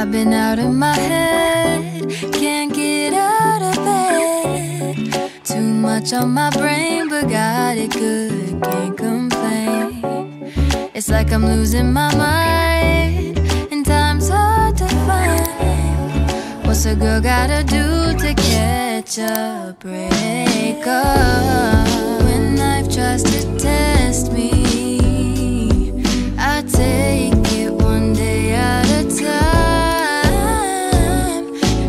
I've been out of my head, can't get out of bed. Too much on my brain, but got it good, can't complain. It's like I'm losing my mind, and time's hard to find. What's a girl gotta do to catch a break up? When life tries to test me, I take it one day at a time.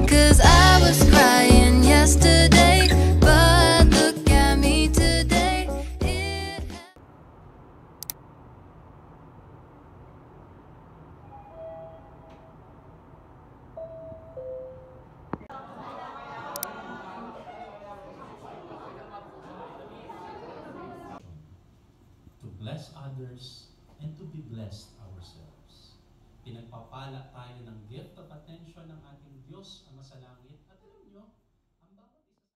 'Cause I was crying yesterday, but look at me today. To bless others and to be blessed ourselves. Pinagpapala tayo ng gift of attention ng ating Diyos ang nasa langit. At alam nyo, ang bawat isa...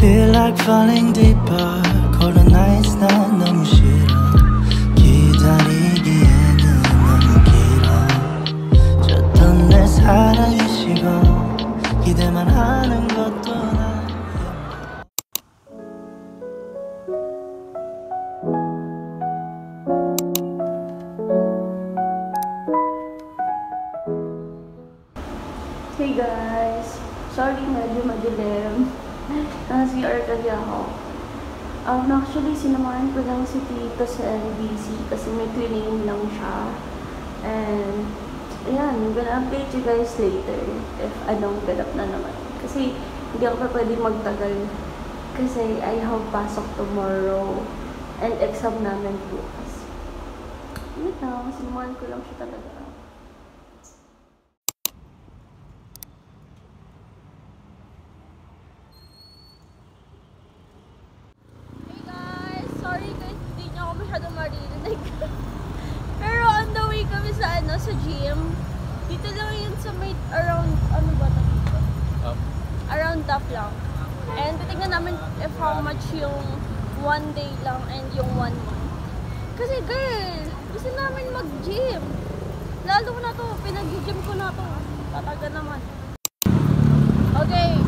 Feel like falling deeper. Cold nights 나 너무 싫어. 기다리기에는 너무 길어. 줬던 내 사랑이 식어. 기대만 하는 것도 나. Hey guys! Sorry, medyo madilim. Nasa-CR kasi ako. Actually, sinamahan ko lang si Tito sa LBC kasi may cleaning lang siya. And, ayan, I'm gonna update you guys later if anong ganap na naman. Kasi, hindi ako pa pwede magtagal. Kasi, I have pasok tomorrow and exam namin bukas. Yun na, sinamahan ko lang siya talaga. Pero on the way kami sa sa gym. Dito lang yun sa may around ano ba ito dito? Around Duff lang. And titignan namin if how much yung 1 day lang and yung 1 month. Kasi girl, gusto namin mag-gym. Lalo ko na to, pinag-gym ko na to. Tatagal naman. Okay.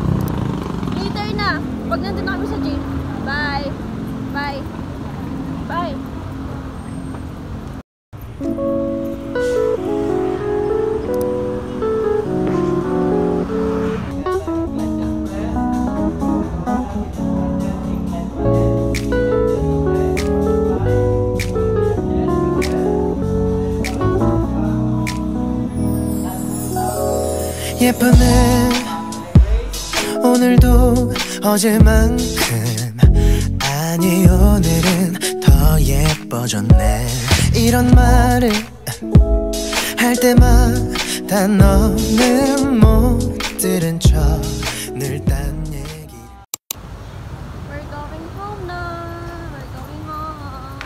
Later na. Pag nandun na kami sa gym. Bye. Bye. Bye. 예쁘네 오늘도 어제만큼 아니 오늘은 더 예뻐 멀어졌네 이런 말을 할 때마다 너는 못 들은 척 늘 딴 얘기 We're going home na. We're going home.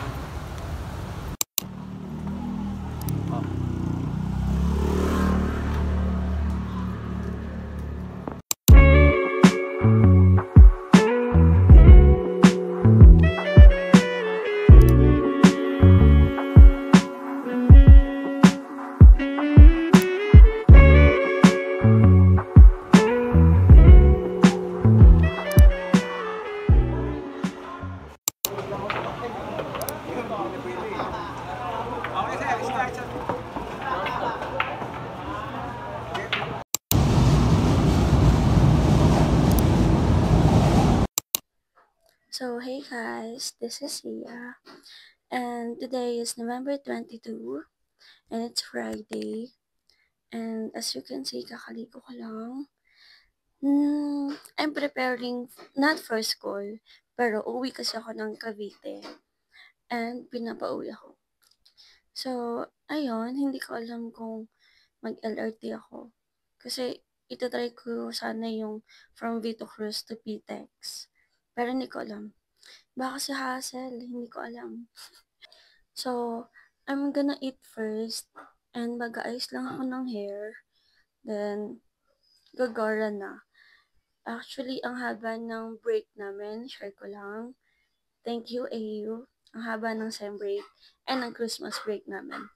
So, hey guys, this is Sia, and today is November 22, and it's Friday, and as you can see, kakaligo ko lang. I'm preparing, not for school, pero uwi kasi ako ng Cavite, and pinapauwi ako. So, ayun, hindi ko alam kung mag-LRT ako, kasi itatry ko sana yung from Vito Cruz to PTEX, pero hindi ko alam. Baka si hassle, hindi ko alam. So, I'm gonna eat first and mag-aayos lang ako ng hair. Then, gagara na. Actually, ang haba ng break namin, share ko lang. Thank you, AU. Ang haba ng sem break and ng Christmas break namin.